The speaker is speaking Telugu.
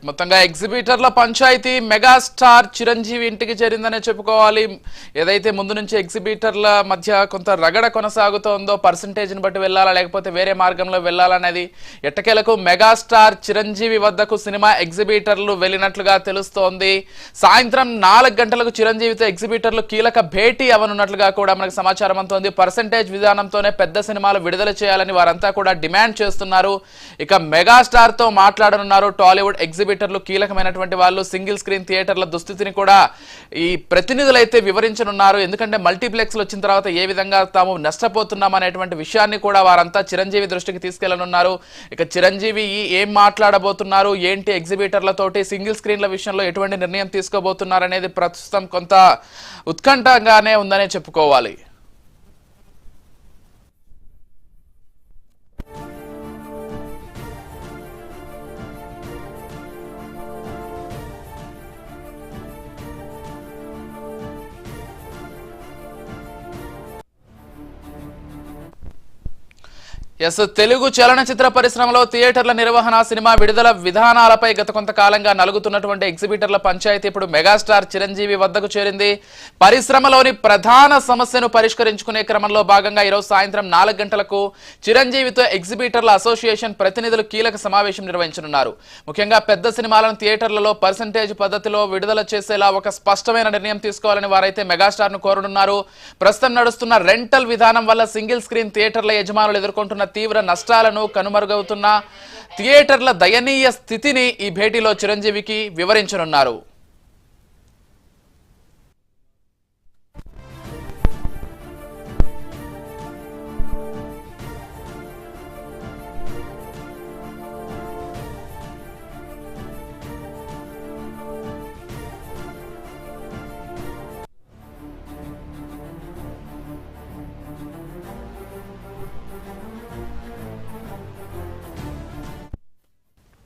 మొత్తంగా ఎగ్జిబిటర్ల పంచాయతీ మెగాస్టార్ చిరంజీవి ఇంటికి చేరిందనే చెప్పుకోవాలి. ఏదైతే ముందు నుంచి ఎగ్జిబిటర్ల మధ్య కొంత రగడ కొనసాగుతోందో, పర్సంటేజ్ని బట్టి వెళ్ళాలా లేకపోతే వేరే మార్గంలో వెళ్ళాలనేది ఎట్టకేలకు మెగాస్టార్ చిరంజీవి వద్దకు సినిమా ఎగ్జిబిటర్లు వెళ్ళినట్లుగా తెలుస్తోంది. సాయంత్రం 4 గంటలకు చిరంజీవితో ఎగ్జిబిటర్లు కీలక భేటీ అవనున్నట్లుగా కూడా మనకు సమాచారం అందుతోంది. పర్సంటేజ్ విధానంతోనే పెద్ద సినిమాలు విడుదల చేయాలని వారంతా కూడా డిమాండ్ చేస్తున్నారు. ఇక మెగాస్టార్ తో మాట్లాడనున్నారు. టాలీవుడ్ ఎగ్జిబిటర్లు కీలకమైనటువంటి వాళ్ళు సింగిల్ స్క్రీన్ థియేటర్ల దుస్థితిని కూడా ఈ ప్రతినిధులు అయితే వివరించనున్నారు. ఎందుకంటే మల్టీప్లెక్స్లు వచ్చిన తర్వాత ఏ విధంగా తాము నష్టపోతున్నాం అనేటువంటి విషయాన్ని కూడా వారంతా చిరంజీవి దృష్టికి తీసుకెళ్లనున్నారు. ఇక చిరంజీవి ఏం మాట్లాడబోతున్నారు, ఏంటి ఎగ్జిబిటర్లతోటి సింగిల్ స్క్రీన్ల విషయంలో ఎటువంటి నిర్ణయం తీసుకోబోతున్నారు అనేది ప్రస్తుతం కొంత ఉత్కంఠగానే ఉందనే చెప్పుకోవాలి. తెలుగు చలనచిత్ర పరిశ్రమలో థియేటర్ల నిర్వహణ, సినిమా విడుదల విధానాలపై గత కొంతకాలంగా నలుగుతున్నటువంటి ఎగ్జిబిటర్ల పంచాయతీ ఇప్పుడు మెగాస్టార్ చిరంజీవి వద్దకు చేరింది. పరిశ్రమలోని ప్రధాన సమస్యను పరిష్కరించుకునే క్రమంలో భాగంగా ఈరోజు సాయంత్రం 4 గంటలకు చిరంజీవితో ఎగ్జిబిటర్ల అసోసియేషన్ ప్రతినిధులు కీలక సమావేశం నిర్వహించనున్నారు. ముఖ్యంగా పెద్ద సినిమాలను థియేటర్లలో పర్సంటేజ్ పద్ధతిలో విడుదల చేసేలా ఒక స్పష్టమైన నిర్ణయం తీసుకోవాలని వారైతే మెగాస్టార్ ను కోరనున్నారు. ప్రస్తుతం నడుస్తున్న రెంటల్ విధానం వల్ల సింగిల్ స్క్రీన్ థియేటర్ల యజమానులు ఎదుర్కొంటున్న తీవ్ర నష్టాలను, కనుమరుగవుతున్న థియేటర్ల దయనీయ స్థితిని ఈ భేటీలో చిరంజీవికి వివరించనున్నారు.